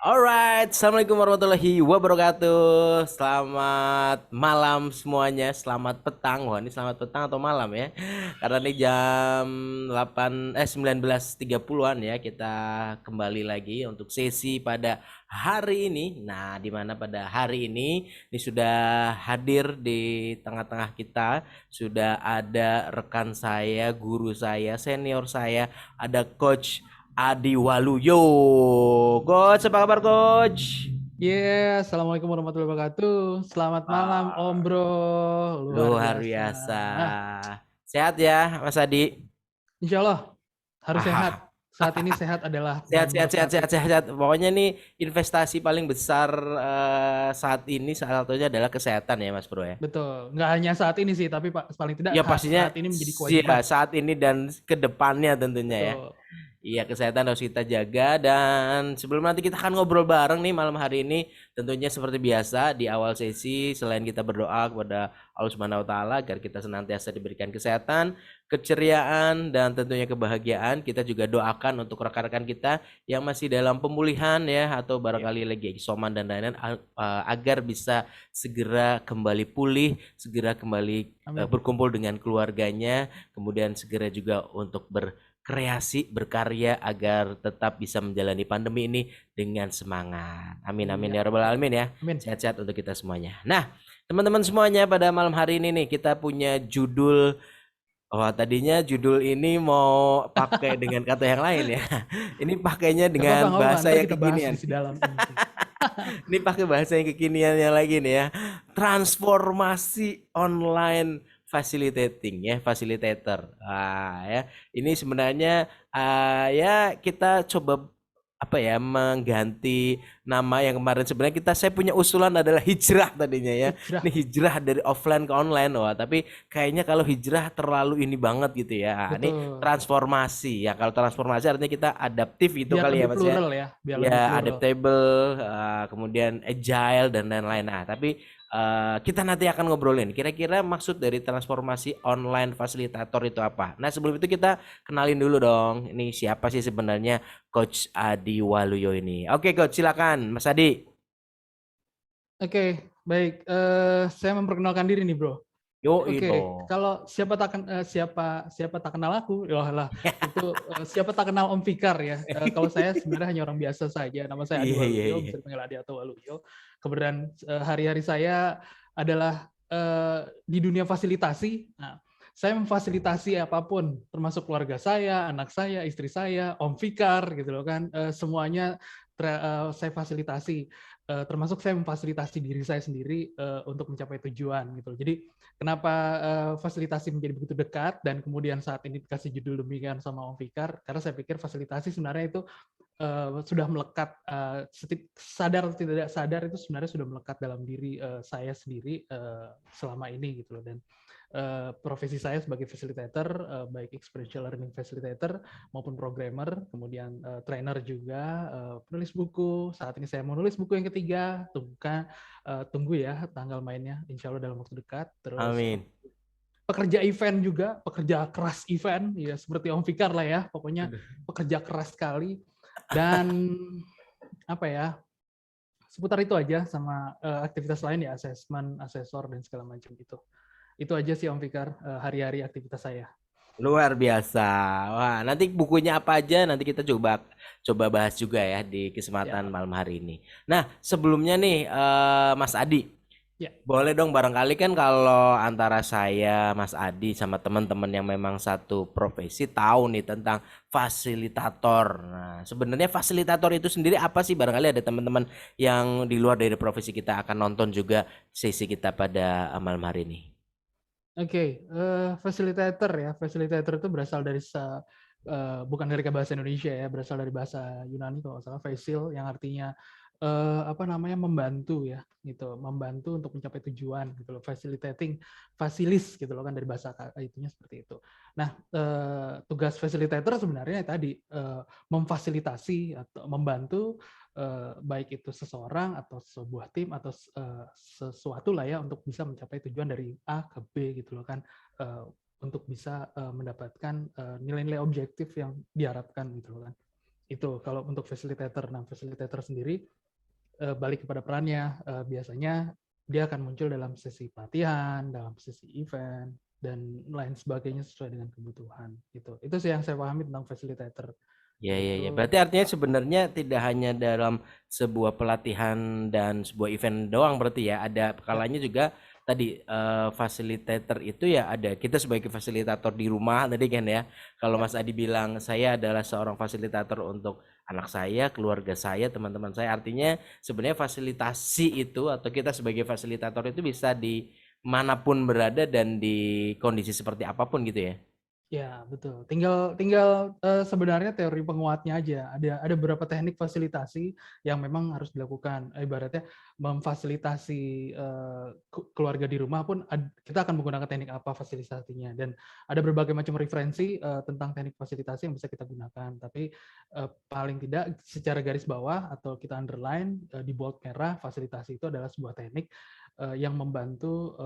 Alright, assalamualaikum warahmatullahi wabarakatuh. Selamat malam semuanya, selamat petang. Wah, ini selamat petang atau malam ya? Karena ini jam 19.30-an ya. Kita kembali lagi untuk sesi pada hari ini. Nah, di mana pada hari ini sudah hadir di tengah-tengah kita, sudah ada rekan saya, guru saya, senior saya, ada coach Adi Waluyo. Coach, apa kabar Coach? Assalamualaikum warahmatullahi wabarakatuh. Selamat malam, Om Ah, Bro. Luar luar biasa. biasa. Nah, Sehat ya, Mas Adi? insya Allah harus sehat. Ah, Saat ini sehat adalah sehat, sehat, nomor sehat, sehat, satu. sehat, sehat. Pokoknya nih investasi paling besar saat ini salah satunya adalah kesehatan ya, Mas Bro ya. Betul. Nggak hanya saat ini sih, tapi paling tidak Ya pastinya saat ini menjadi ya, kewajiban. saat ini dan ke depannya tentunya ya. Betul. Iya, kesehatan harus kita jaga dan sebelum nanti kita akan ngobrol bareng nih malam hari ini, tentunya seperti biasa di awal sesi selain kita berdoa kepada Allah Subhanahu wa taala agar kita senantiasa diberikan kesehatan, keceriaan dan tentunya kebahagiaan, kita juga doakan untuk rekan-rekan kita yang masih dalam pemulihan ya atau Ya. barangkali lagi isoman dan lain-lain agar bisa segera kembali pulih, segera kembali Amin. berkumpul dengan keluarganya, kemudian segera juga untuk kreasi, berkarya agar tetap bisa menjalani pandemi ini dengan semangat. Amin amin Iya. ya rabbal alamin ya. Amin. Sehat-sehat untuk kita semuanya. Nah, teman-teman semuanya pada malam hari ini nih kita punya judul. Oh, tadinya judul ini mau pakai dengan kata yang lain ya. Ini pakainya dengan Nggak apa-apa. bahasa Ntar yang kita bahas kekinian. di dalam ini sih. Ini pakai bahasa yang kekiniannya lagi nih ya. Transformasi online facilitating ya, facilitator. Ya. Ini sebenarnya ya kita coba apa ya mengganti nama yang kemarin sebenarnya saya punya usulan adalah hijrah tadinya ya. Hijrah. Ini hijrah dari offline ke online. Wah, tapi kayaknya kalau hijrah terlalu ini banget gitu ya. Ini Betul. transformasi ya. Kalau transformasi artinya kita adaptif itu Biar kali ya lebih Mas ya. plural ya. Biar lebih Ya, plural. adaptable, kemudian agile dan lain-lain. Nah, tapi kita nanti akan ngobrolin kira-kira maksud dari transformasi online fasilitator itu apa. Nah, sebelum itu kita kenalin dulu dong. Ini siapa sih sebenarnya Coach Adi Waluyo ini? Oke, Coach, silakan, Mas Adi. Oke, baik. Saya memperkenalkan diri nih, Bro. Yo Oke, dong. kalau siapa tak kenal aku, ya lah itu siapa tak kenal Om Fikar ya. Kalau saya sebenarnya hanya orang biasa saja. Nama saya Adi Iya, iya, Waluyo, iya. bisa dipanggil Adi atau Waluyo. Kemudian hari-hari saya adalah di dunia fasilitasi. Nah, saya memfasilitasi apapun, termasuk keluarga saya, anak saya, istri saya, Om Fikar gitu loh kan. Semuanya saya fasilitasi. Termasuk saya memfasilitasi diri saya sendiri untuk mencapai tujuan gitu. Jadi kenapa fasilitasi menjadi begitu dekat dan kemudian saat ini dikasih judul demikian sama Om Fikar, karena saya pikir fasilitasi sebenarnya itu sudah melekat, sadar atau tidak sadar itu sebenarnya sudah melekat dalam diri saya sendiri selama ini gitu loh. Dan profesi saya sebagai facilitator, baik experiential learning facilitator maupun programmer, kemudian trainer juga, penulis buku. Saat ini saya mau nulis buku yang ketiga, tunggu ya tanggal mainnya, insya Allah dalam waktu dekat. Terus Amin. pekerja event juga, pekerja keras event, ya seperti Om Fikar lah ya, pokoknya Aduh. pekerja keras sekali. Dan apa ya, seputar itu aja sama aktivitas lain ya, asesmen, asesor dan segala macam itu. Itu aja sih Om Fikar, hari-hari aktivitas saya. Luar biasa. Wah, nanti bukunya apa aja nanti kita coba coba bahas juga ya di kesempatan Ya, malam hari ini. Nah, sebelumnya nih Mas Adi, ya. boleh dong barangkali kan kalau antara saya, Mas Adi sama teman-teman yang memang satu profesi tahu nih tentang fasilitator. Nah, sebenarnya fasilitator itu sendiri apa sih? Barangkali ada teman-teman yang di luar dari profesi kita akan nonton juga sesi kita pada malam hari ini. Oke, facilitator ya. Facilitator itu berasal dari bukan dari bahasa Indonesia ya, berasal dari bahasa Yunani kalau nggak salah, facil yang artinya apa namanya membantu ya, gitu, membantu untuk mencapai tujuan gitu loh. Facilitating, fasilis gitu loh kan dari bahasa itunya seperti itu. Nah, tugas facilitator sebenarnya tadi memfasilitasi atau membantu baik itu seseorang atau sebuah tim atau sesuatu lah ya untuk bisa mencapai tujuan dari A ke B gitu loh kan. untuk bisa mendapatkan nilai-nilai objektif yang diharapkan gitu kan. Itu kalau untuk facilitator. Nah, facilitator sendiri balik kepada perannya, biasanya dia akan muncul dalam sesi pelatihan, dalam sesi event, dan lain sebagainya sesuai dengan kebutuhan. Gitu. Itu sih yang saya pahami tentang facilitator. Ya, ya, ya. Itu Berarti artinya sebenarnya tidak hanya dalam sebuah pelatihan dan sebuah event doang berarti ya. Ada ya, kalanya juga tadi fasilitator itu ya ada kita sebagai fasilitator di rumah tadi kan ya. Kalau ya, Mas Adi bilang saya adalah seorang fasilitator untuk anak saya, keluarga saya, teman-teman saya. Artinya sebenarnya fasilitasi itu atau kita sebagai fasilitator itu bisa di manapun berada dan di kondisi seperti apapun gitu ya. ya, betul. Tinggal tinggal sebenarnya teori penguatnya aja. Ada beberapa teknik fasilitasi yang memang harus dilakukan. Ibaratnya memfasilitasi keluarga di rumah pun kita akan menggunakan teknik apa fasilitasinya. Dan ada berbagai macam referensi tentang teknik fasilitasi yang bisa kita gunakan. Tapi paling tidak secara garis bawah atau kita underline di bold merah, fasilitasi itu adalah sebuah teknik yang membantu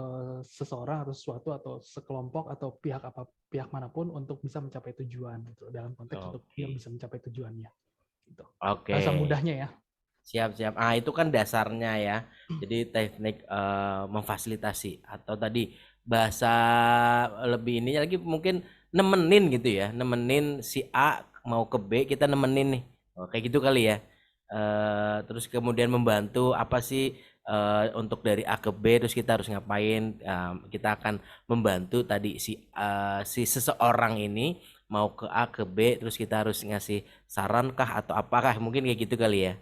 seseorang atau sesuatu atau sekelompok atau pihak manapun untuk bisa mencapai tujuan gitu, dalam konteks untuk dia Oke. bisa mencapai tujuannya gitu. Oke. Bahasa mudahnya ya. Siap, siap. Ah, itu kan dasarnya ya. Jadi teknik memfasilitasi atau tadi bahasa lebih ini lagi mungkin nemenin gitu ya. Nemenin si A mau ke B, kita nemenin nih. Oh, kayak gitu kali ya. Terus kemudian membantu apa sih untuk dari A ke B terus kita harus ngapain? Kita akan membantu tadi si seseorang ini mau ke A ke B terus kita harus ngasih saran kah atau apakah mungkin kayak gitu kali ya.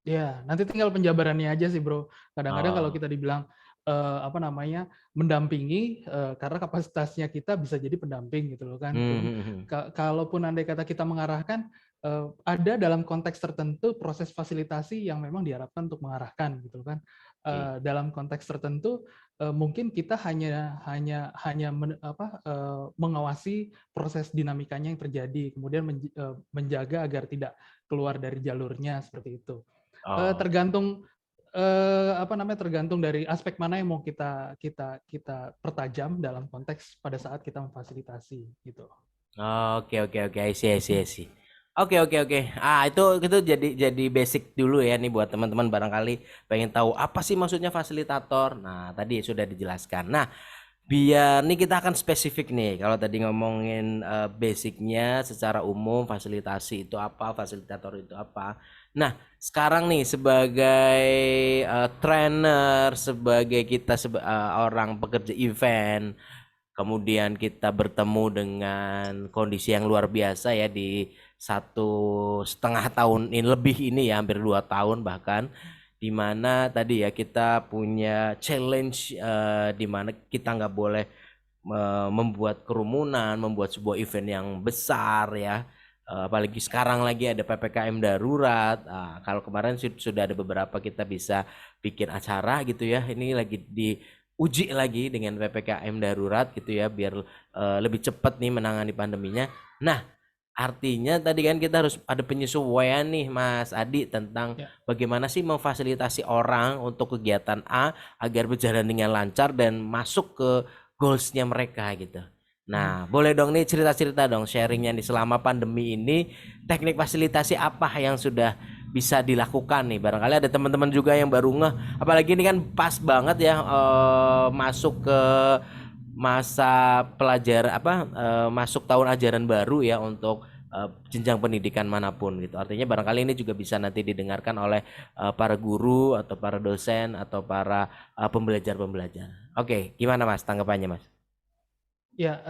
Ya, nanti tinggal penjabarannya aja sih, Bro. Kadang-kadang kalau Oh. kita dibilang apa namanya mendampingi karena kapasitasnya kita bisa jadi pendamping gitu loh kan. Jadi Hmm. kalaupun andai kata kita mengarahkan ada dalam konteks tertentu proses fasilitasi yang memang diharapkan untuk mengarahkan gitu kan. Oke. Dalam konteks tertentu mungkin kita hanya mengawasi proses dinamikanya yang terjadi, kemudian menjaga agar tidak keluar dari jalurnya seperti itu. Oh. Tergantung tergantung dari aspek mana yang mau kita pertajam dalam konteks pada saat kita memfasilitasi gitu. Oke, oke, oke. I see, I see. Oke, oke, oke. Ah, itu jadi basic dulu ya nih buat teman-teman barangkali pengen tahu apa sih maksudnya fasilitator. Nah, tadi sudah dijelaskan. Nah, biar nih kita akan spesifik nih. Kalau tadi ngomongin basicnya secara umum fasilitasi itu apa, fasilitator itu apa. Nah, sekarang nih sebagai trainer, sebagai kita orang pekerja event, kemudian kita bertemu dengan kondisi yang luar biasa ya di 1,5 tahun ini lebih ini ya hampir 2 tahun bahkan di mana tadi ya kita punya challenge di mana kita nggak boleh membuat kerumunan, membuat sebuah event yang besar ya. Apalagi sekarang lagi ada PPKM darurat. Kalau kemarin sudah ada beberapa kita bisa bikin acara gitu ya. Ini lagi diuji lagi dengan PPKM darurat gitu ya biar lebih cepat nih menangani pandeminya. Nah, artinya tadi kan kita harus ada penyesuaian nih Mas Adi tentang Ya. bagaimana sih memfasilitasi orang untuk kegiatan A agar berjalan dengan lancar dan masuk ke goalsnya mereka gitu. Mhm. Nah, boleh dong nih cerita-cerita dong sharingnya nih selama pandemi ini teknik fasilitasi apa yang sudah bisa dilakukan nih. Barangkali ada teman-teman juga yang baru ngeh. Apalagi ini kan pas banget ya masuk ke masa pelajar masuk tahun ajaran baru ya untuk jenjang pendidikan manapun gitu. Artinya barangkali ini juga bisa nanti didengarkan oleh para guru atau para dosen atau para pembelajar-pembelajar. Oke, gimana Mas tanggapannya Mas? Ya,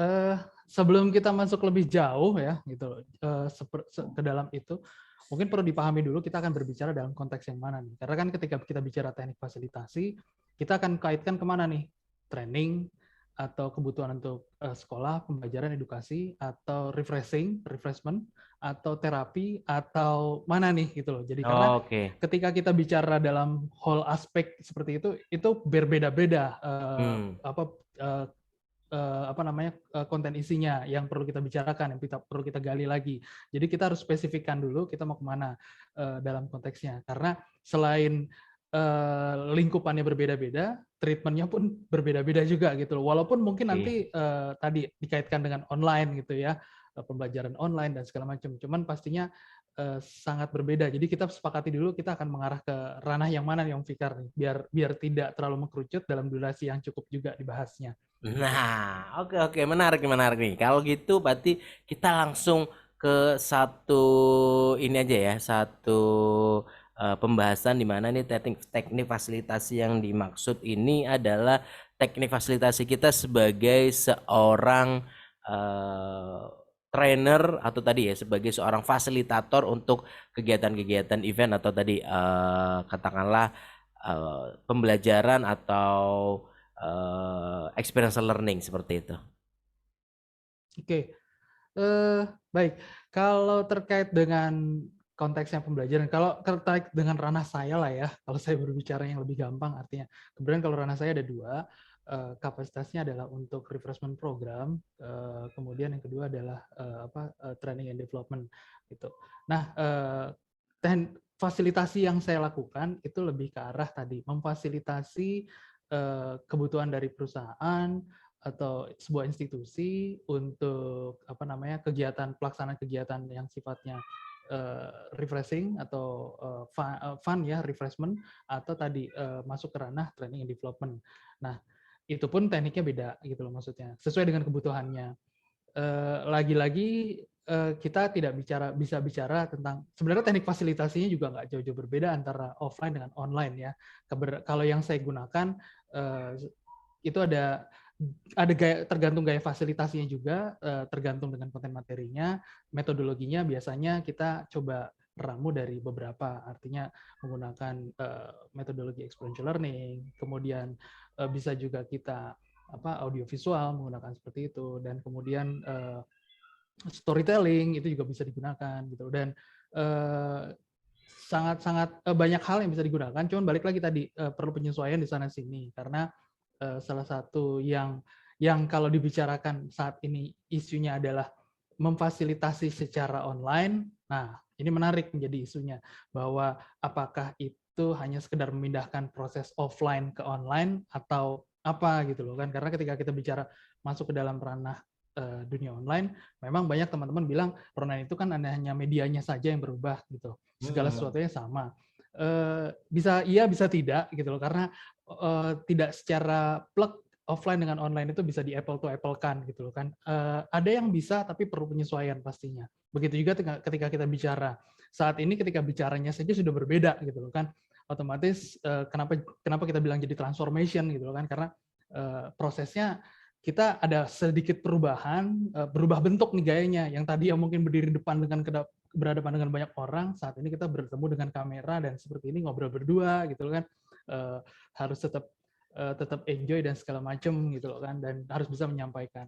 sebelum kita masuk lebih jauh ya gitu ke dalam itu, mungkin perlu dipahami dulu kita akan berbicara dalam konteks yang mana nih. Karena kan ketika kita bicara teknik fasilitasi, kita akan kaitkan kemana nih? Training atau kebutuhan untuk sekolah, pembelajaran, edukasi, atau refreshment, atau terapi, atau mana nih gitu loh. Jadi karena Oke. ketika kita bicara dalam whole aspek seperti itu berbeda-beda Hmm. eh, konten isinya yang perlu kita bicarakan, yang perlu kita gali lagi. Jadi kita harus spesifikkan dulu kita mau kemana dalam konteksnya. Karena selain lingkupannya berbeda-beda, treatment-nya pun berbeda-beda juga gitu loh. Walaupun mungkin Oke. nanti tadi dikaitkan dengan online gitu ya, pembelajaran online dan segala macam. Cuman pastinya sangat berbeda. Jadi kita sepakati dulu kita akan mengarah ke ranah yang mana yang Fikar nih, biar biar tidak terlalu mengkerucut dalam durasi yang cukup juga dibahasnya. Gitu. Nah, oke oke, menarik menarik nih. Kalau gitu berarti kita langsung ke satu ini aja ya, satu pembahasan di mana nih teknik teknik fasilitasi yang dimaksud ini adalah teknik fasilitasi kita sebagai seorang eh, trainer atau tadi ya sebagai seorang fasilitator untuk kegiatan-kegiatan event atau tadi katakanlah pembelajaran atau experiential learning seperti itu. Oke, baik. Kalau terkait dengan konteksnya pembelajaran, kalau terkait dengan ranah saya lah ya, kalau saya berbicara yang lebih gampang artinya, kemudian kalau ranah saya ada dua, kapasitasnya adalah untuk refreshment program, kemudian yang kedua adalah training and development gitu. Nah, fasilitasi yang saya lakukan itu lebih ke arah tadi memfasilitasi kebutuhan dari perusahaan atau sebuah institusi untuk kegiatan pelaksanaan kegiatan yang sifatnya refreshing atau fun ya refreshment atau tadi masuk ke ranah training and development. Nah itu pun tekniknya beda gitu loh maksudnya sesuai dengan kebutuhannya. Lagi-lagi kita tidak bisa bicara tentang sebenarnya teknik fasilitasinya juga nggak jauh-jauh berbeda antara offline dengan online ya. Kalau yang saya gunakan itu ada gaya, tergantung gaya fasilitasinya juga, tergantung dengan konten materinya, metodologinya biasanya kita coba ramu dari beberapa, artinya menggunakan metodologi experiential learning, kemudian bisa juga kita audiovisual menggunakan seperti itu, dan kemudian storytelling itu juga bisa digunakan gitu, dan sangat-sangat banyak hal yang bisa digunakan. Cuman balik lagi tadi perlu penyesuaian di sana sini karena salah satu yang kalau dibicarakan saat ini isunya adalah memfasilitasi secara online. Nah, ini menarik menjadi isunya bahwa apakah itu hanya sekedar memindahkan proses offline ke online atau apa gitu loh kan? Karena ketika kita bicara masuk ke dalam ranah dunia online, memang banyak teman-teman bilang online itu kan hanya medianya saja yang berubah gitu, segala sesuatunya sama. Bisa iya bisa tidak gitu loh, karena tidak secara plug offline dengan online itu bisa di apple to apple kan gitu loh kan. Ada yang bisa tapi perlu penyesuaian pastinya. Begitu juga ketika kita bicara saat ini, ketika bicaranya saja sudah berbeda gitu loh kan. Otomatis kenapa kita bilang jadi transformation gitu loh kan, karena prosesnya kita ada sedikit perubahan, berubah bentuk nih gayanya. Yang tadi yang mungkin berdiri depan dengan berhadapan dengan banyak orang, saat ini kita bertemu dengan kamera dan seperti ini ngobrol berdua gitu kan. Harus tetap enjoy dan segala macam gitu loh kan, dan harus bisa menyampaikan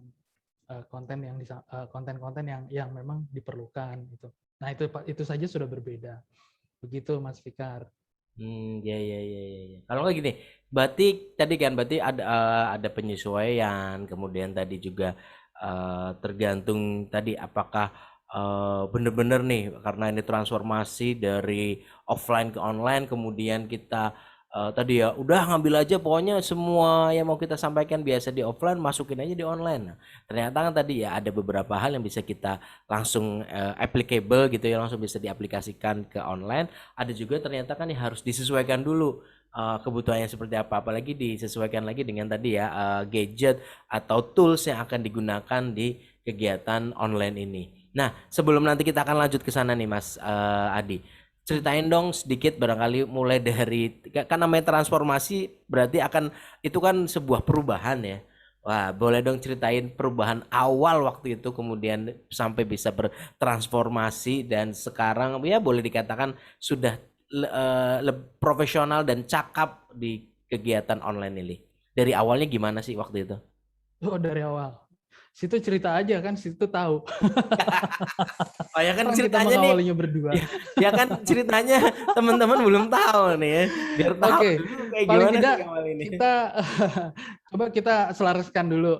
konten-konten yang memang diperlukan gitu. Nah itu saja sudah berbeda. Begitu Mas Fikar. Ya ya ya ya. Ya. Kalau nggak gini, berarti tadi kan berarti ada penyesuaian, kemudian tadi juga tergantung tadi apakah bener-bener nih karena ini transformasi dari offline ke online, kemudian kita tadi ya udah ngambil aja pokoknya semua yang mau kita sampaikan biasa di offline masukin aja di online. Nah, ternyata kan tadi ya ada beberapa hal yang bisa kita langsung applicable gitu ya, langsung bisa diaplikasikan ke online. Ada juga ternyata kan yang harus disesuaikan dulu kebutuhannya seperti apa, apalagi disesuaikan lagi dengan tadi ya gadget atau tools yang akan digunakan di kegiatan online ini. Nah, sebelum nanti kita akan lanjut ke sana nih Mas Adi, ceritain dong sedikit barangkali mulai dari kan namanya transformasi berarti akan itu kan sebuah perubahan ya. Wah, boleh dong ceritain perubahan awal waktu itu kemudian sampai bisa bertransformasi dan sekarang ya boleh dikatakan sudah profesional dan cakap di kegiatan online ini. Dari awalnya gimana sih waktu itu? Oh dari awal. Situ cerita aja kan, situ tahu. Oh ya kan Orang kita ceritanya nih, mengawalinya berdua. ya, ya kan ceritanya teman-teman belum tahu nih ya, biar tahu Oke, dulu kayak paling gimana sih tidak awal ini. kita coba kita selaraskan dulu,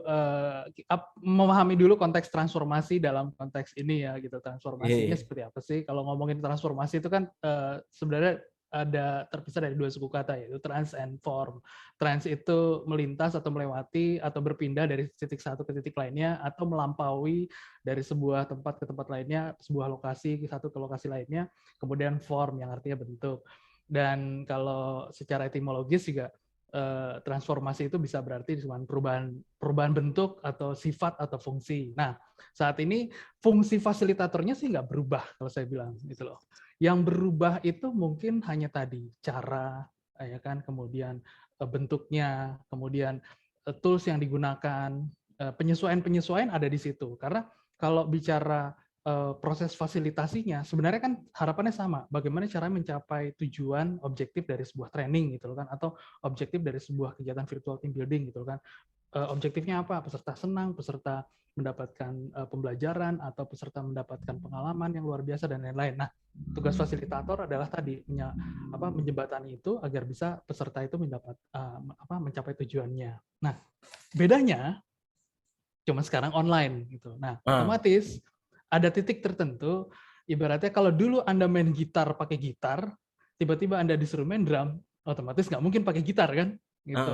memahami dulu konteks transformasi dalam konteks ini ya gitu. Iya, Transformasinya iya. seperti apa sih? Kalau ngomongin transformasi itu kan sebenarnya ada terpisah dari dua suku kata, yaitu trans and form. Trans itu melintas atau melewati atau berpindah dari titik satu ke titik lainnya, atau melampaui dari sebuah tempat ke tempat lainnya, sebuah lokasi satu ke lokasi lainnya. Kemudian form yang artinya bentuk. Dan kalau secara etimologis juga transformasi itu bisa berarti cuma perubahan bentuk atau sifat atau fungsi. Nah, saat ini fungsi fasilitatornya sih nggak berubah kalau saya bilang gitu loh. Yang berubah itu mungkin hanya tadi cara, ya kan, kemudian bentuknya, kemudian tools yang digunakan, penyesuaian-penyesuaian ada di situ. Karena kalau bicara proses fasilitasinya, sebenarnya kan harapannya sama. Bagaimana cara mencapai tujuan objektif dari sebuah training gitu kan, atau objektif dari sebuah kegiatan virtual team building gitu kan. Objektifnya apa? Peserta senang, peserta mendapatkan pembelajaran, atau peserta mendapatkan pengalaman yang luar biasa dan lain-lain. Nah, tugas fasilitator adalah tadi menjembatani itu agar bisa peserta itu mencapai tujuannya. Nah, bedanya cuma sekarang online gitu. Nah, otomatis ada titik tertentu, ibaratnya kalau dulu Anda main gitar pakai gitar, tiba-tiba Anda disuruh main drum, otomatis nggak mungkin pakai gitar kan? Gitu.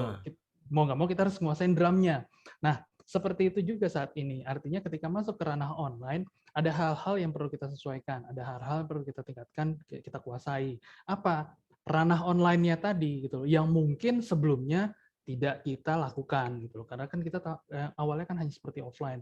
Mau nggak mau kita harus menguasain drumnya. Nah, seperti itu juga saat ini. Artinya ketika masuk ke ranah online, ada hal-hal yang perlu kita sesuaikan, ada hal-hal yang perlu kita tingkatkan, kita kuasai. Apa? Ranah online-nya tadi gitu, yang mungkin sebelumnya tidak kita lakukan gitu loh. Karena kan kita awalnya kan hanya seperti offline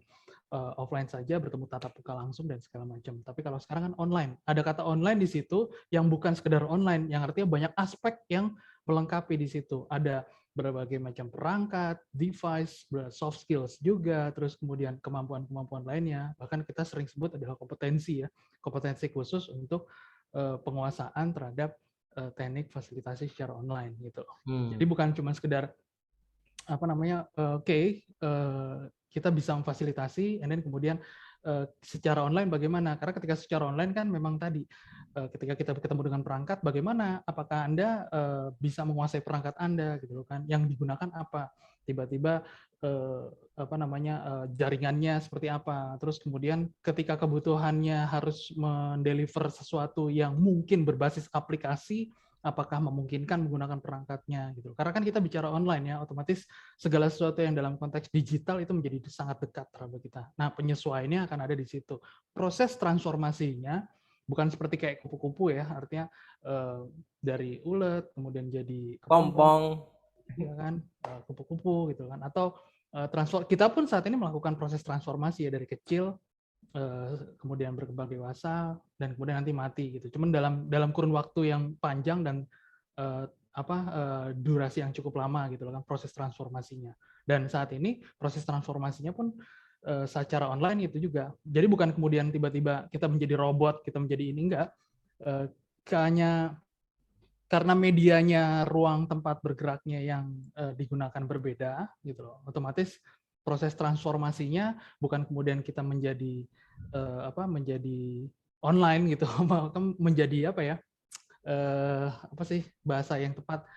saja, bertemu tatap muka langsung dan segala macam. Tapi kalau sekarang kan online, ada kata online di situ yang bukan sekedar online, yang artinya banyak aspek yang melengkapi di situ. Ada berbagai macam perangkat, device, soft skills juga, terus kemudian kemampuan-kemampuan lainnya. Bahkan kita sering sebut adalah kompetensi ya, kompetensi khusus untuk penguasaan terhadap teknik fasilitasi secara online gitu. Jadi bukan cuma sekedar kita bisa memfasilitasi, and then kemudian secara online bagaimana? Karena ketika secara online kan memang tadi ketika kita ketemu dengan perangkat, bagaimana? Apakah Anda bisa menguasai perangkat Anda gitu kan? Yang digunakan apa? Tiba-tiba jaringannya seperti apa? Terus kemudian ketika kebutuhannya harus mendeliver sesuatu yang mungkin berbasis aplikasi, apakah memungkinkan menggunakan perangkatnya gitu. Karena kan kita bicara online ya, otomatis segala sesuatu yang dalam konteks digital itu menjadi sangat dekat terhadap kita. Nah, penyesuaiannya akan ada di situ. Proses transformasinya bukan seperti kayak kupu-kupu ya, artinya dari ulet kemudian jadi kepompong, ya kan, kupu-kupu gitu kan. Atau kita pun saat ini melakukan proses transformasi ya, dari kecil kemudian berkembang dewasa dan kemudian nanti mati gitu. Cuman dalam kurun waktu yang panjang dan durasi yang cukup lama gitu kan proses transformasinya. Dan saat ini proses transformasinya pun secara online itu juga. Jadi bukan kemudian tiba-tiba kita menjadi robot, kita menjadi ini, enggak. Hanya karena medianya, ruang tempat bergeraknya yang digunakan berbeda gitu loh. Otomatis proses transformasinya bukan kemudian kita menjadi menjadi online gitu, menjadi bahasa yang tepat,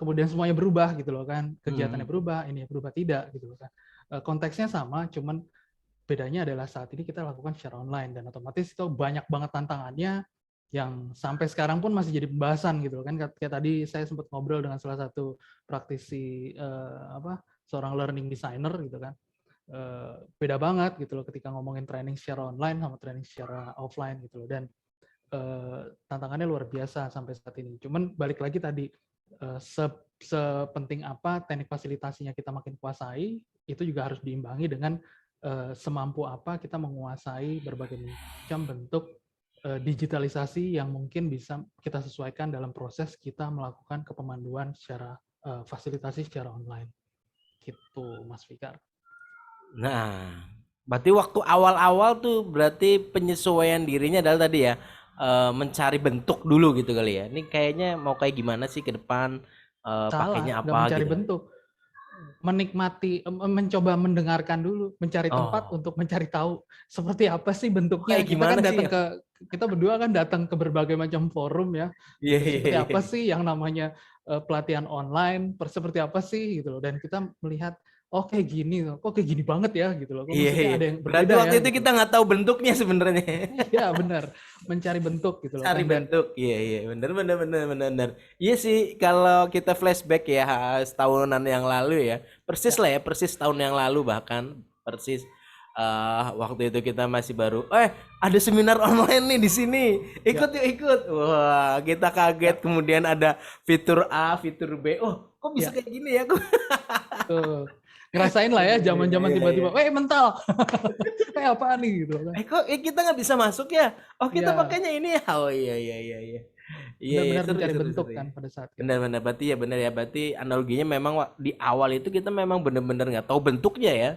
kemudian semuanya berubah gitu loh kan, kegiatannya berubah, ini berubah, tidak gitu loh kan. Konteksnya sama, cuman bedanya adalah saat ini kita lakukan secara online, dan otomatis itu banyak banget tantangannya yang sampai sekarang pun masih jadi pembahasan gitu kan. Kayak tadi saya sempat ngobrol dengan salah satu praktisi seorang learning designer gitu kan. Beda banget gitu loh ketika ngomongin training secara online sama training secara offline gitu loh. Dan tantangannya luar biasa sampai saat ini. Cuman balik lagi tadi, sepenting apa teknik fasilitasinya kita makin kuasai, itu juga harus diimbangi dengan semampu apa kita menguasai berbagai macam bentuk digitalisasi yang mungkin bisa kita sesuaikan dalam proses kita melakukan kepemanduan secara fasilitasi secara online. Gitu, Mas Fikar. Nah, berarti waktu awal-awal tuh berarti penyesuaian dirinya adalah tadi ya, mencari bentuk dulu gitu kali ya. Ini kayaknya mau kayak gimana sih ke depan, pakainya Salah, nggak apa mencari gitu. bentuk. Menikmati, mencoba mendengarkan dulu, mencari tempat Oh, untuk mencari tahu seperti apa sih bentuknya. kayak Kita kan gimana sih datang ya? kita berdua kan datang ke berbagai macam forum ya. Iya, iya, Seperti apa iya. sih yang namanya pelatihan online, seperti apa sih gitu loh. Dan kita melihat oh kayak gini, kok kayak gini banget ya gitu loh. Kok Iya, maksudnya iya. ada yang Berarti berbeda ya waktu itu gitu kita loh. nggak tahu bentuknya sebenarnya. Iya benar, mencari bentuk gitu loh Cari kan. Dan bentuk. Iya, iya. Bener, bener, bener, bener, bener. Iya sih, kalau kita flashback ya setahunan yang lalu ya. Persis ya lah ya, persis tahun yang lalu bahkan. Persis waktu itu kita masih baru, ada seminar online nih di sini. Ikut ya yuk, ikut. Wah, kita kaget. ya Kemudian ada fitur A, fitur B. Oh, kok bisa ya kayak gini ya? Kok tuh ngerasain lah ya iya, iya, zaman-zaman iya, tiba-tiba, iya. mental, apaan nih gitu loh kan. Kok kita nggak bisa masuk ya? Oh, kita Ya pakainya ini ya. Oh, iya, iya, iya, iya. Iya, iya, benar-benar seru, mencari seru, bentuk seru ya. kan pada saat Benar, itu. benar. Berarti ya benar ya. Berarti analoginya memang di awal itu kita memang benar-benar nggak tahu bentuknya ya.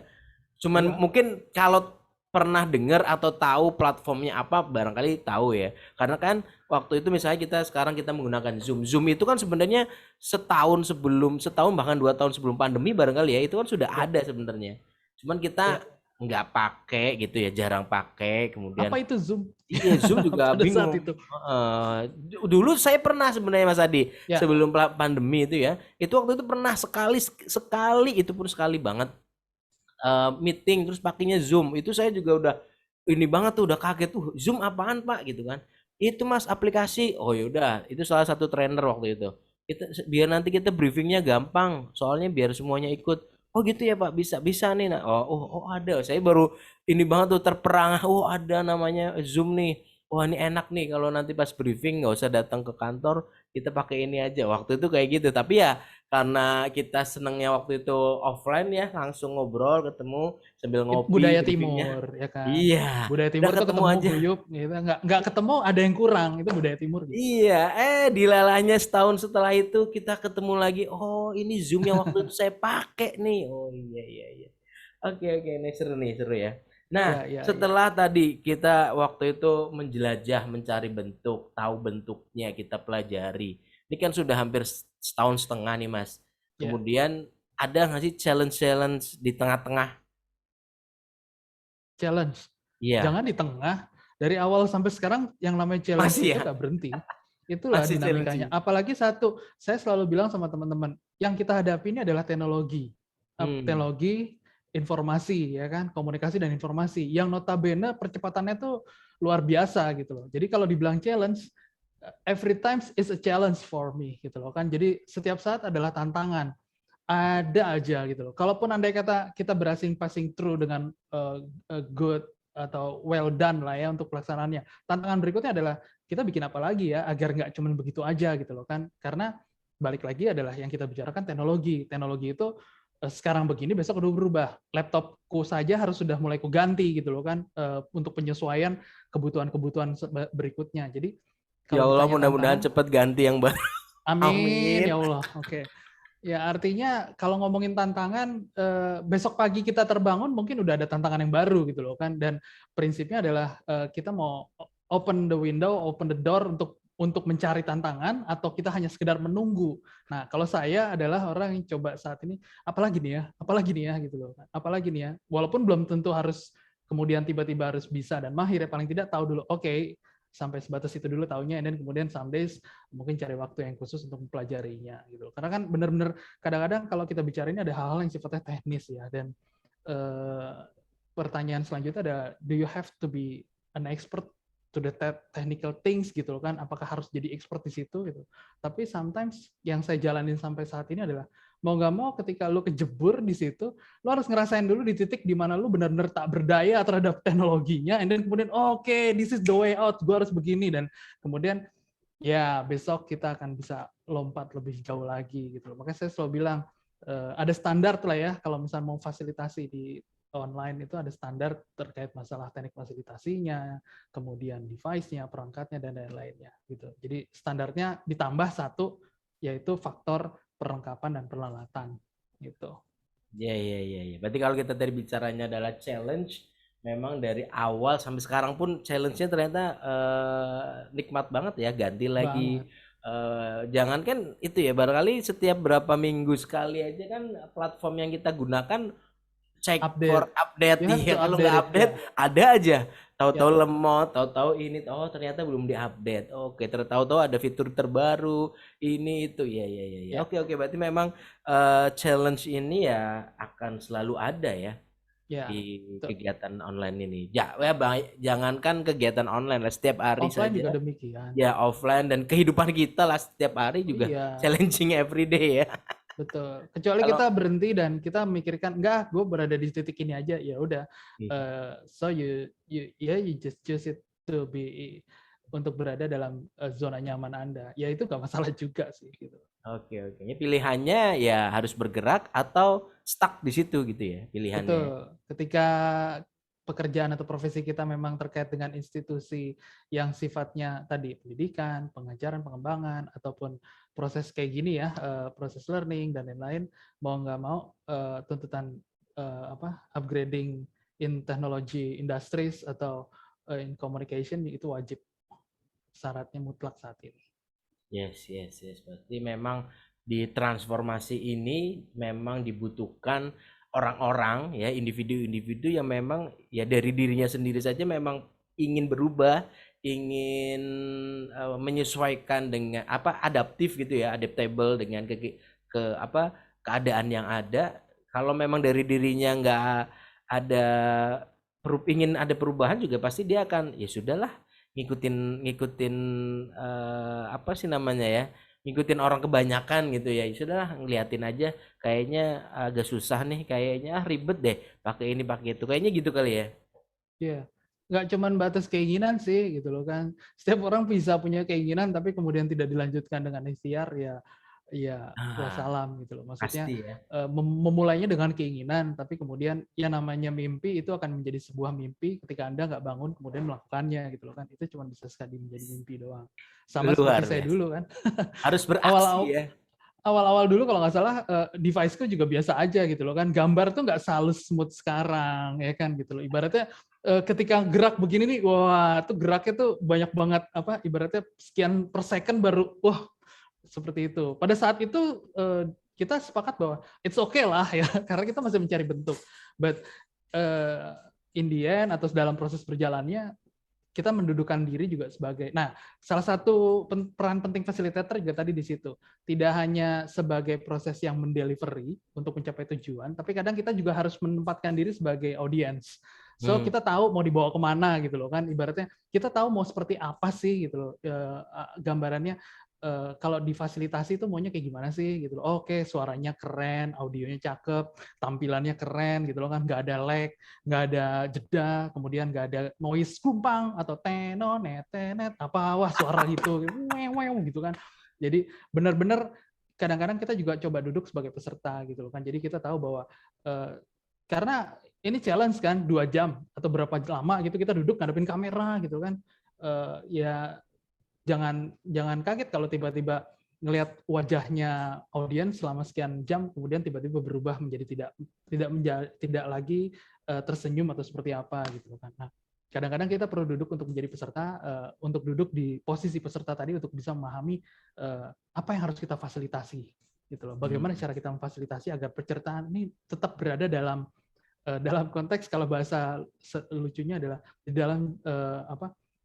Cuman Iya, mungkin kalau pernah dengar atau tahu platformnya apa barangkali tahu ya. Karena kan waktu itu misalnya sekarang kita menggunakan Zoom. Zoom itu kan sebenarnya setahun bahkan 2 tahun sebelum pandemi barangkali ya itu kan sudah ya, ada sebenarnya. Cuman kita ya. nggak pakai gitu ya, jarang pakai. Kemudian Apa itu Zoom iya, Zoom juga pada saat bingung. itu? Heeh. Dulu saya pernah sebenarnya Mas Adi, Ya, sebelum pandemi itu ya, itu waktu itu pernah sekali sekali itu pun sekali banget meeting terus pakainya Zoom. Itu saya juga udah ini banget tuh, udah kaget tuh, Zoom apaan Pak gitu kan. Itu Mas aplikasi. Oh yaudah, itu salah satu trainer waktu itu. Biar nanti kita briefingnya gampang, soalnya biar semuanya ikut. Oh gitu ya Pak, bisa bisa nih. Nah, oh ada. Saya baru ini banget tuh terperangah. Oh ada namanya Zoom nih. Wah ini enak nih kalau nanti pas briefing nggak usah datang ke kantor, kita pakai ini aja. Waktu itu kayak gitu. Tapi ya karena kita senengnya waktu itu offline ya, langsung ngobrol, ketemu sambil ngopi budaya briefingnya. timur ya kan. Iya, Budaya udah timur tuh ketemu ketemu aja. guyup gitu, nggak ketemu ada yang kurang, itu budaya timur gitu. Iya, dilalahnya setahun setelah itu kita ketemu lagi. Oh, ini Zoom yang waktu itu saya pakai nih. Oh iya, iya, iya. Oke, oke, ini seru nih, seru ya. Nah, Ya ya ya. setelah tadi kita waktu itu menjelajah, mencari bentuk, tahu bentuknya, kita pelajari. Ini kan sudah hampir setahun setengah nih, Mas. Ya, Kemudian ada nggak sih challenge-challenge di tengah-tengah? challenge. Iya, Jangan di tengah, dari awal sampai sekarang yang namanya challenge masih itu ya, nggak berhenti. Itulah masih dinamikanya. challenging. Apalagi satu, saya selalu bilang sama teman-teman, yang kita hadapi ini adalah teknologi. Hmm. Teknologi, informasi, ya kan, komunikasi dan informasi. Yang notabene percepatannya tuh luar biasa gitu loh. Jadi kalau dibilang challenge, every time is a challenge for me gitu loh kan. Jadi setiap saat adalah tantangan. Ada aja gitu loh. Kalaupun andai kata kita berhasil passing through dengan good atau well done lah ya untuk pelaksanaannya. Tantangan berikutnya adalah kita bikin apa lagi ya agar nggak cuma begitu aja gitu loh kan. Karena balik lagi adalah yang kita bicarakan teknologi. Teknologi itu sekarang begini besok udah berubah. Laptopku saja harus sudah mulai kuganti gitu loh kan untuk penyesuaian kebutuhan-kebutuhan berikutnya. Jadi Ya kalau Allah, ditanya mudah-mudahan tantangan, cepat ganti yang baru. amin Amin. ya Allah. Oke. Ya artinya kalau ngomongin tantangan besok pagi kita terbangun mungkin udah ada tantangan yang baru gitu loh kan, dan prinsipnya adalah kita mau open the window, open the door untuk mencari tantangan atau kita hanya sekedar menunggu. Nah, kalau saya adalah orang yang coba saat ini apalagi nih ya gitu loh. Apalagi nih ya. Walaupun belum tentu harus kemudian tiba-tiba harus bisa dan mahir ya, paling tidak tahu dulu. Oke, sampai sebatas itu dulu taunya, dan kemudian some days mungkin cari waktu yang khusus untuk mempelajarinya gitu. Karena kan benar-benar kadang-kadang kalau kita bicara ini ada hal-hal yang sifatnya teknis ya, dan pertanyaan selanjutnya ada, do you have to be an expert to the technical things gitu kan, apakah harus jadi expert di situ gitu. Tapi sometimes yang saya jalanin sampai saat ini adalah mau nggak mau ketika lu kejebur di situ, lu harus ngerasain dulu di titik di mana lu benar-benar tak berdaya terhadap teknologinya, and then kemudian oke, this is the way out, gue harus begini, dan kemudian ya besok kita akan bisa lompat lebih jauh lagi gitu. Makanya saya selalu bilang ada standar lah ya, kalau misalnya mau fasilitasi di online itu ada standar terkait masalah teknik fasilitasinya, kemudian device-nya, perangkatnya, dan lain-lainnya gitu. Jadi standarnya ditambah satu, yaitu faktor perlengkapan dan peralatan gitu. Ya, ya, ya, ya. Berarti kalau kita tadi bicaranya adalah challenge, memang dari awal sampai sekarang pun challenge-nya ternyata nikmat banget ya, ganti lagi. Banget. Jangankan itu ya, barangkali setiap berapa minggu sekali aja kan platform yang kita gunakan cek for Update. update. You have Iya, to kalau update nggak it update ya. ada aja. tahu-tahu Ya, lemot, tahu-tahu ini, oh ternyata belum diupdate. Oke, tahu-tahu ada fitur terbaru, ini itu. Ya, ya, ya, ya. ya, Oke, oke. Berarti memang challenge ini ya akan selalu ada ya ya. di Betul. kegiatan online ini. Ya, ya jangankan kegiatan online lah, setiap hari Offline saja juga demikian. ya offline dan kehidupan kita lah setiap hari juga Iya, challenging every day ya. betul. Kecuali Kalau kita berhenti dan kita memikirkan, enggak, gue berada di titik ini aja, ya udah. iya. So you just choose it to be untuk berada dalam zona nyaman Anda. Ya itu gak masalah juga sih gitu. Oke, oke. Ini pilihannya ya harus bergerak atau stuck di situ gitu ya pilihannya. Betul. Ketika pekerjaan atau profesi kita memang terkait dengan institusi yang sifatnya tadi pendidikan, pengajaran, pengembangan, ataupun proses kayak gini ya, proses learning dan lain-lain, mau nggak mau tuntutan upgrading in technology industries atau in communication itu wajib, syaratnya mutlak saat ini. Yes, yes, yes. Berarti memang di transformasi ini memang dibutuhkan orang-orang ya, individu-individu yang memang ya dari dirinya sendiri saja memang ingin berubah, ingin menyesuaikan dengan apa adaptif gitu ya, adaptable dengan ke apa keadaan yang ada. Kalau memang dari dirinya nggak ada ingin ada perubahan juga pasti dia akan ya sudahlah ngikutin ngikutin apa sih namanya ya ngikutin orang kebanyakan gitu ya. Ya sudahlah ngeliatin aja kayaknya agak susah nih kayaknya ribet deh pakai ini pakai itu kayaknya gitu kali ya. Iya, nggak cuman batas keinginan sih gitu loh kan. Setiap orang bisa punya keinginan tapi kemudian tidak dilanjutkan dengan ikhtiar ya, ya Ah, wassalam gitu loh. Maksudnya pasti ya. memulainya dengan keinginan tapi kemudian ya namanya mimpi itu akan menjadi sebuah mimpi ketika Anda nggak bangun kemudian melakukannya gitu loh kan. Itu cuma bisa sekali menjadi mimpi doang. Sama seperti Luar saya biasa. dulu kan. Harus beraksi Awal-awal ya. awal-awal dulu kalau nggak salah device-ku juga biasa aja gitu loh kan. Gambar tuh nggak selalu smooth sekarang ya kan gitu loh. Ibaratnya ketika gerak begini nih, wah tuh geraknya tuh banyak banget apa ibaratnya sekian per second baru wah seperti itu. Pada saat itu kita sepakat bahwa it's okay lah ya karena kita masih mencari bentuk. But in the end atau dalam proses berjalannya kita mendudukan diri juga sebagai. Nah, salah satu peran penting fasilitator juga tadi di situ. Tidak hanya sebagai proses yang mendelivery untuk mencapai tujuan, tapi kadang kita juga harus menempatkan diri sebagai audience. So Hmm. kita tahu mau dibawa kemana gitu loh kan. Ibaratnya kita tahu mau seperti apa sih gitu loh gambarannya. Kalau difasilitasi itu maunya kayak gimana sih gitu loh. Oke, suaranya keren, audionya cakep, tampilannya keren gitu loh kan, nggak ada lag, nggak ada jeda, kemudian nggak ada noise gumpang atau tenonet tenet apa wah suara gitu gitu kan. Jadi benar-benar kadang-kadang kita juga coba duduk sebagai peserta gitu loh kan. Jadi kita tahu bahwa karena ini challenge kan 2 jam atau berapa lama gitu kita duduk ngadepin kamera gitu kan. Ya jangan jangan kaget kalau tiba-tiba ngelihat wajahnya audiens selama sekian jam kemudian tiba-tiba berubah menjadi tidak lagi tersenyum atau seperti apa gitu kan. Nah, kadang-kadang kita perlu duduk untuk menjadi peserta untuk duduk di posisi peserta tadi untuk bisa memahami apa yang harus kita fasilitasi gitu loh. Bagaimana Hmm. cara kita memfasilitasi agar peserta ini tetap berada dalam konteks kalau bahasa lucunya adalah di dalam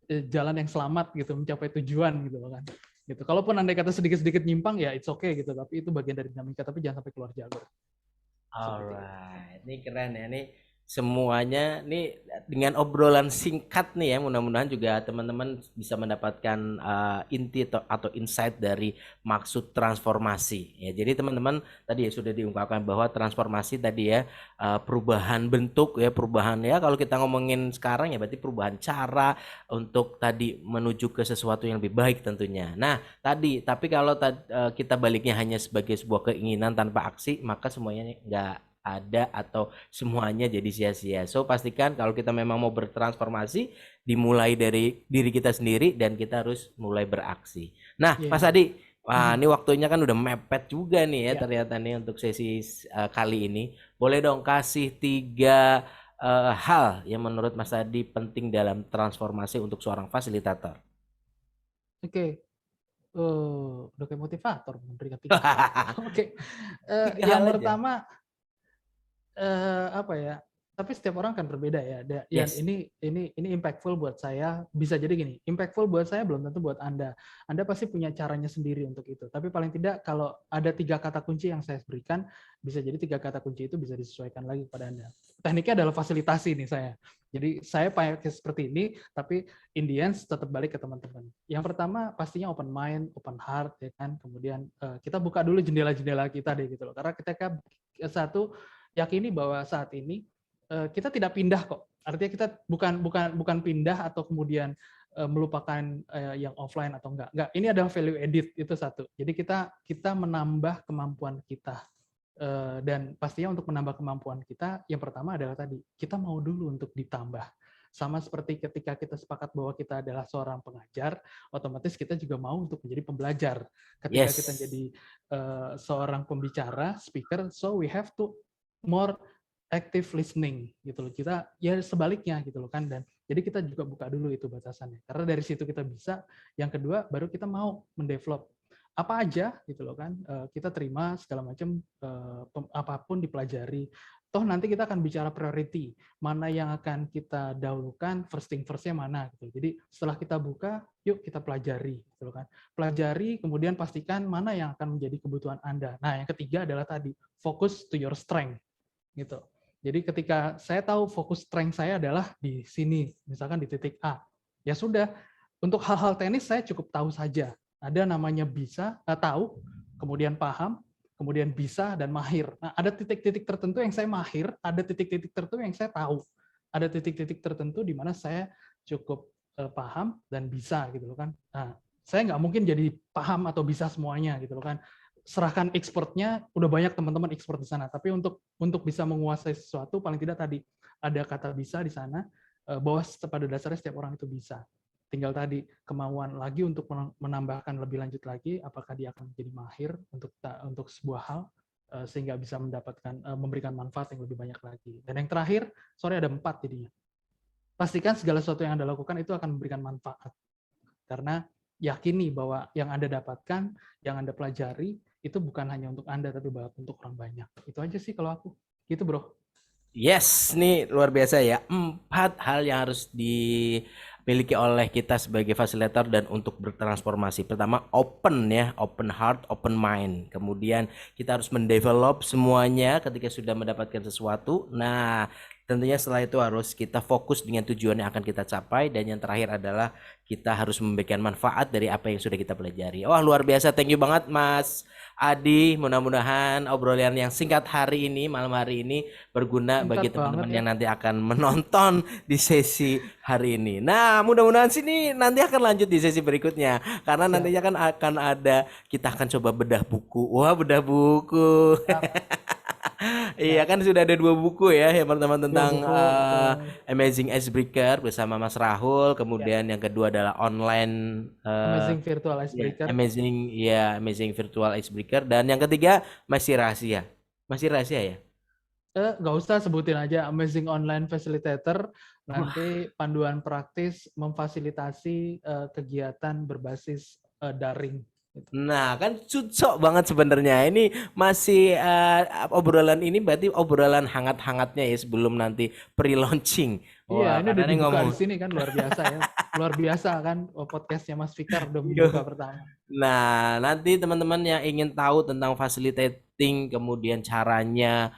jalan yang selamat gitu mencapai tujuan gitu loh kan gitu. Kalaupun andai kata sedikit-sedikit nyimpang ya it's okay gitu tapi itu bagian dari dinamika tapi jangan sampai keluar jalur seperti itu. Alright, ini keren ya. Ini semuanya nih dengan obrolan singkat nih ya. Mudah-mudahan juga teman-teman bisa mendapatkan inti atau insight dari maksud transformasi. Ya, jadi teman-teman tadi ya sudah diungkapkan bahwa transformasi tadi ya perubahan bentuk ya, perubahan ya. Kalau kita ngomongin sekarang ya berarti perubahan cara untuk tadi menuju ke sesuatu yang lebih baik tentunya. Nah, tadi tapi kalau kita baliknya hanya sebagai sebuah keinginan tanpa aksi maka semuanya nggak ada atau semuanya jadi sia-sia. So pastikan kalau kita memang mau bertransformasi dimulai dari diri kita sendiri dan kita harus mulai beraksi. Nah Mas Ya. Adi, wah ini waktunya kan udah mepet juga nih ya Ya. ternyata nih untuk sesi kali ini. Boleh dong kasih 3 hal yang menurut Mas Adi penting dalam transformasi untuk seorang fasilitator. Oke. Udah kayak motivator memberikan 3 hal. Oke. Tiga Yang hal aja. pertama apa ya? tapi setiap orang kan berbeda ya. Yes. Ini impactful buat saya. Bisa jadi gini, impactful buat saya belum tentu buat Anda. Anda pasti punya caranya sendiri untuk itu. Tapi paling tidak kalau ada 3 kata kunci yang saya berikan, bisa jadi 3 kata kunci itu bisa disesuaikan lagi kepada Anda. Tekniknya adalah fasilitasi nih saya. Jadi saya pakai seperti ini, tapi in the end tetap balik ke teman-teman. Yang pertama pastinya open mind, open heart, ya kan. Kemudian kita buka dulu jendela-jendela kita deh gitu loh. Karena ketika satu yakini bahwa saat ini kita tidak pindah kok. Artinya kita bukan pindah atau kemudian melupakan yang offline atau enggak. Enggak, ini adalah value edit itu satu. Jadi kita menambah kemampuan kita. Dan pastinya untuk menambah kemampuan kita, yang pertama adalah tadi, kita mau dulu untuk ditambah. Sama seperti ketika kita sepakat bahwa kita adalah seorang pengajar, otomatis kita juga mau untuk menjadi pembelajar. Ketika kita Yes. jadi seorang pembicara, speaker, so we have to more active listening gitu loh. Kita ya sebaliknya gitu loh kan, dan jadi kita juga buka dulu itu batasannya. Karena dari situ kita bisa, yang kedua baru kita mau mendevelop apa aja gitu loh kan. Kita terima segala macam apapun dipelajari. Toh nanti kita akan bicara priority, mana yang akan kita dahulukan, first thing first-nya mana gitu. Jadi setelah kita buka, yuk kita pelajari gitu loh kan. Pelajari, kemudian pastikan mana yang akan menjadi kebutuhan Anda. Nah, yang ketiga adalah tadi, focus to your strength gitu. Jadi ketika saya tahu fokus strength saya adalah di sini, misalkan di titik A, ya sudah, untuk hal-hal teknis saya cukup tahu saja. Ada namanya bisa, tahu, kemudian paham, kemudian bisa, dan mahir. Nah, ada titik-titik tertentu yang saya mahir, ada titik-titik tertentu yang saya tahu. Ada titik-titik tertentu di mana saya cukup paham dan bisa gitu loh kan. Nah, saya nggak mungkin jadi paham atau bisa semuanya gitu loh kan. Serahkan expertnya, udah banyak teman-teman expert di sana. Tapi untuk bisa menguasai sesuatu, paling tidak tadi ada kata bisa di sana, bahwa pada dasarnya setiap orang itu bisa. Tinggal tadi kemauan lagi untuk menambahkan lebih lanjut lagi, apakah dia akan menjadi mahir untuk sebuah hal, sehingga bisa mendapatkan memberikan manfaat yang lebih banyak lagi. Dan yang terakhir, sorry ada 4 jadinya. Pastikan segala sesuatu yang Anda lakukan itu akan memberikan manfaat. Karena yakini bahwa yang Anda dapatkan, yang Anda pelajari, itu bukan hanya untuk Anda, tapi untuk orang banyak. Itu aja sih kalau aku. Gitu, bro. Yes, ini luar biasa ya. 4 hal yang harus dimiliki oleh kita sebagai fasilitator dan untuk bertransformasi. Pertama, open ya, open heart, open mind. Kemudian kita harus mendevelop semuanya ketika sudah mendapatkan sesuatu. Nah, tentunya setelah itu harus kita fokus dengan tujuan yang akan kita capai. Dan yang terakhir adalah kita harus memberikan manfaat dari apa yang sudah kita pelajari. Wah, luar biasa. Thank you banget, Mas Adi. Mudah-mudahan obrolan yang singkat hari ini, malam hari ini berguna Singkat bagi banget teman-teman ya. yang nanti akan menonton di sesi hari ini. Nah, mudah-mudahan sini nanti akan lanjut di sesi berikutnya karena Siap. nantinya kan akan ada, kita akan coba bedah buku. Wah, bedah buku. Siap. Iya Siap. kan sudah ada 2 buku ya. Yang pertama 2 tentang buku, betul. Amazing Icebreaker bersama Mas Rahul, Ya. kemudian yang kedua adalah online Amazing Virtual ya, Icebreaker. Amazing Virtual Icebreaker, dan yang ketiga masih rahasia. Masih rahasia ya? Nggak usah sebutin aja Amazing Online Facilitator. Wah. Nanti panduan praktis memfasilitasi kegiatan berbasis daring. Nah, kan cocok banget sebenarnya. Ini masih obrolan ini berarti obrolan hangat-hangatnya ya sebelum nanti pre-launching. Iya, Wah, ini karena udah ini dibuka ngomong. di sini kan, luar biasa ya. Luar biasa kan, podcastnya Mas Fikar udah membuka Iya. pertama. Nah, nanti teman-teman yang ingin tahu tentang facilitating, kemudian caranya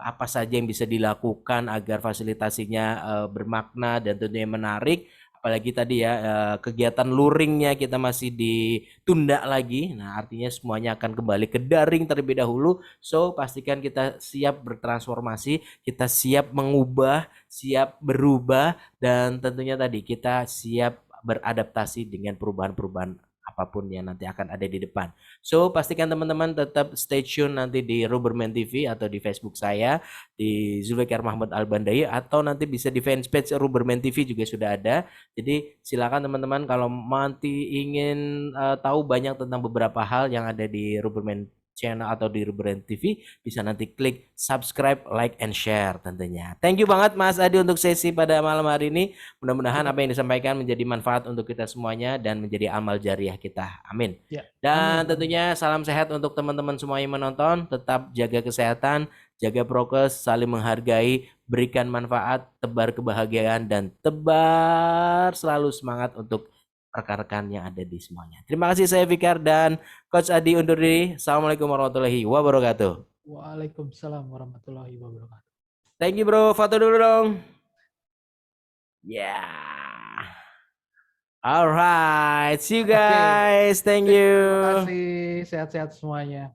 apa saja yang bisa dilakukan agar fasilitasinya bermakna dan tentunya menarik, apalagi tadi ya kegiatan luringnya kita masih ditunda lagi. Nah, artinya semuanya akan kembali ke daring terlebih dahulu. So, pastikan kita siap bertransformasi, kita siap mengubah, siap berubah, dan tentunya tadi kita siap beradaptasi dengan perubahan-perubahan apapun yang nanti akan ada di depan. So, pastikan teman-teman tetap stay tune nanti di Ruberman TV atau di Facebook saya, di Zulfikar Mahmud Albandai, atau nanti bisa di fanpage Ruberman TV juga sudah ada. Jadi, silakan teman-teman kalau nanti ingin tahu banyak tentang beberapa hal yang ada di Ruberman channel atau di Ruberman TV, bisa nanti klik subscribe, like, and share tentunya. Thank you banget Mas Adi untuk sesi pada malam hari ini. Mudah-mudahan apa yang disampaikan menjadi manfaat untuk kita semuanya dan menjadi amal jariah kita. Amin. Ya, Dan amin. tentunya salam sehat untuk teman-teman semua yang menonton. Tetap jaga kesehatan, jaga prokes, saling menghargai, berikan manfaat, tebar kebahagiaan, dan tebar selalu semangat untuk rekan-rekan yang ada di semuanya. Terima kasih, saya Fikar dan Coach Adi undur diri. Assalamualaikum warahmatullahi wabarakatuh. Waalaikumsalam warahmatullahi wabarakatuh. Thank you bro, foto dulu dong. Yeah. Alright, see you Oke, guys. Thank terima you. kasih. Sehat-sehat semuanya.